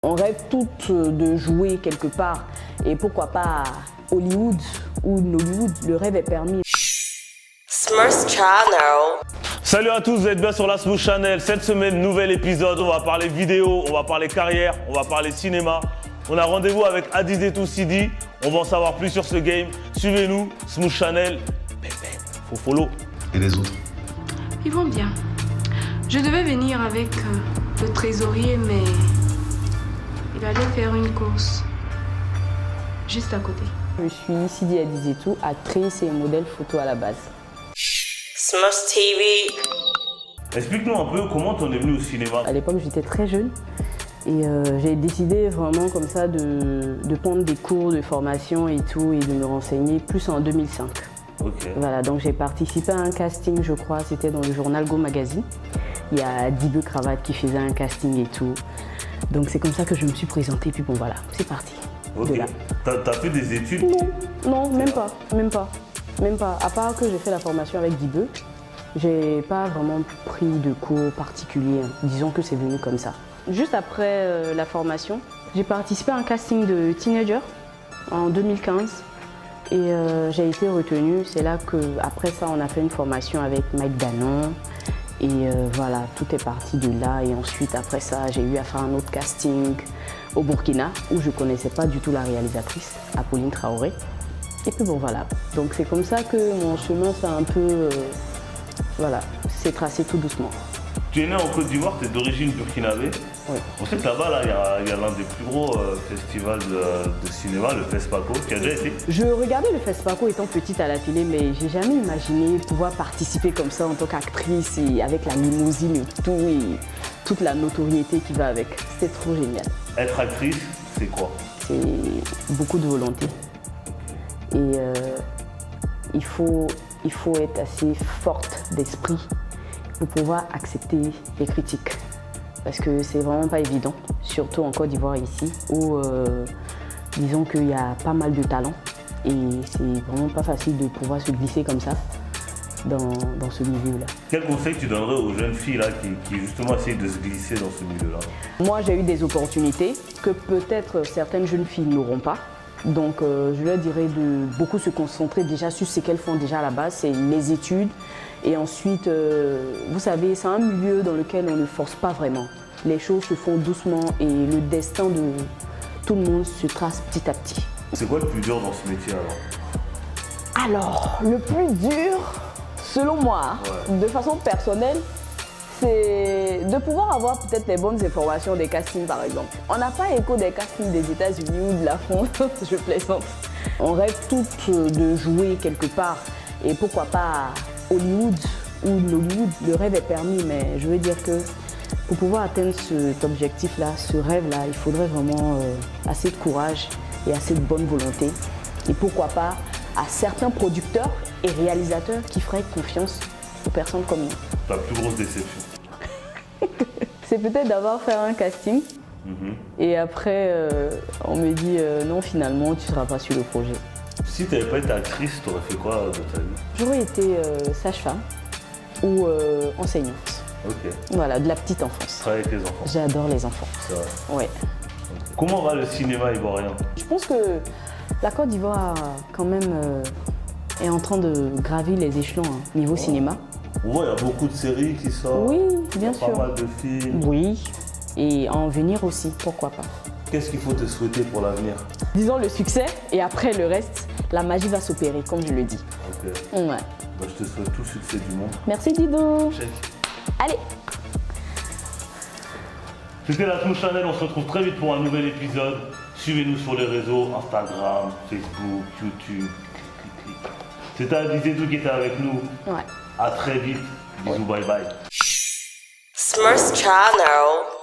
On rêve toutes de jouer quelque part et pourquoi pas à Hollywood ou Nollywood, le rêve est permis. Smurfs Channel. Salut à tous, vous êtes bien sur la Smurfs Channel. Cette semaine, nouvel épisode, on va parler vidéo, on va parler carrière, on va parler cinéma. On a rendez-vous avec Adizetou Sidi, on va en savoir plus sur ce game. Suivez-nous, Smurfs Channel, faut follow. Et les autres? Ils vont bien. Je devais venir avec le trésorier, mais il allait faire une course juste à côté. Je suis Sidi Adizetou, actrice et modèle photo à la base. Smurfs TV. Explique-nous un peu comment tu en es venu au cinéma. À l'époque, j'étais très jeune et j'ai décidé vraiment comme ça de prendre des cours de formation et tout et de me renseigner plus en 2005. Ok. Voilà, donc j'ai participé à un casting, je crois, c'était dans le journal Go Magazine. Il y a Dibeux Cravate qui faisait un casting et tout. Donc c'est comme ça que je me suis présentée, puis bon voilà, c'est parti. Ok. De là. T'as fait des études? Non, même pas. À part que j'ai fait la formation avec Dibeux, j'ai pas vraiment pris de cours particuliers. Disons que c'est venu comme ça. Juste après la formation, j'ai participé à un casting de teenager en 2015 et j'ai été retenue. C'est là qu'après ça, on a fait une formation avec Mike Danon et voilà, tout est parti de là. Et ensuite, après ça, j'ai eu à faire un autre casting au Burkina où je connaissais pas du tout la réalisatrice, Apolline Traoré. Et puis bon, voilà. Donc c'est comme ça que mon chemin s'est un peu, voilà, s'est tracé tout doucement. Tu es né en Côte d'Ivoire, tu es d'origine burkinabé. Oui. On sait que là-bas, il y a l'un des plus gros festivals de cinéma, le FESPACO. Tu as déjà été? Je regardais le FESPACO étant petite à la télé, mais j'ai jamais imaginé pouvoir participer comme ça en tant qu'actrice et avec la limousine et tout, et toute la notoriété qui va avec. C'était trop génial. Être actrice, c'est quoi? C'est beaucoup de volonté. Et il faut être assez forte d'esprit pour pouvoir accepter les critiques. Parce que c'est vraiment pas évident, surtout en Côte d'Ivoire ici, où disons qu'il y a pas mal de talents et c'est vraiment pas facile de pouvoir se glisser comme ça dans ce milieu-là. Quel conseil tu donnerais aux jeunes filles là, qui justement essayent de se glisser dans ce milieu-là? Moi, j'ai eu des opportunités que peut-être certaines jeunes filles n'auront pas. Donc, je leur dirais de beaucoup se concentrer déjà sur ce qu'elles font déjà à la base, c'est les études. Et ensuite, vous savez, c'est un milieu dans lequel on ne force pas vraiment. Les choses se font doucement et le destin de tout le monde se trace petit à petit. C'est quoi le plus dur dans ce métier alors? Alors, le plus dur, selon moi, de façon personnelle, c'est de pouvoir avoir peut-être les bonnes informations des castings par exemple. On n'a pas écho des castings des États-Unis ou de la France, je plaisante. On rêve toutes de jouer quelque part et pourquoi pas à Hollywood ou Nollywood. Le rêve est permis, mais je veux dire que pour pouvoir atteindre cet objectif-là, ce rêve-là, il faudrait vraiment assez de courage et assez de bonne volonté. Et pourquoi pas à certains producteurs et réalisateurs qui feraient confiance aux personnes comme nous. Ta plus grosse déception? C'est peut-être d'avoir fait un casting et après on me dit non, finalement tu ne seras pas sur le projet. Si tu n'avais pas été actrice, tu aurais fait quoi de ta vie? J'aurais été sage-femme ou enseignante. Ok. Voilà, de la petite enfance. Travailler avec les enfants. J'adore les enfants. C'est vrai. Ouais. Comment va le cinéma ivoirien? Je pense que la Côte d'Ivoire quand même est en train de gravir les échelons niveau cinéma. On voit, il y a beaucoup de séries qui sortent. Oui, bien sûr. Pas mal de films. Oui, et en venir aussi, pourquoi pas. Qu'est-ce qu'il faut te souhaiter pour l'avenir? Disons le succès et après le reste, la magie va s'opérer, comme je le dis. Ok. Ouais. Bah, je te souhaite tout le succès du monde. Merci Dido. Check. Allez. C'était la Smurfs Channel, on se retrouve très vite pour un nouvel épisode. Suivez-nous sur les réseaux, Instagram, Facebook, YouTube. C'était Adizetou qui était avec nous. Ouais. À très vite. Bisous, bye bye. Smurfs Channel.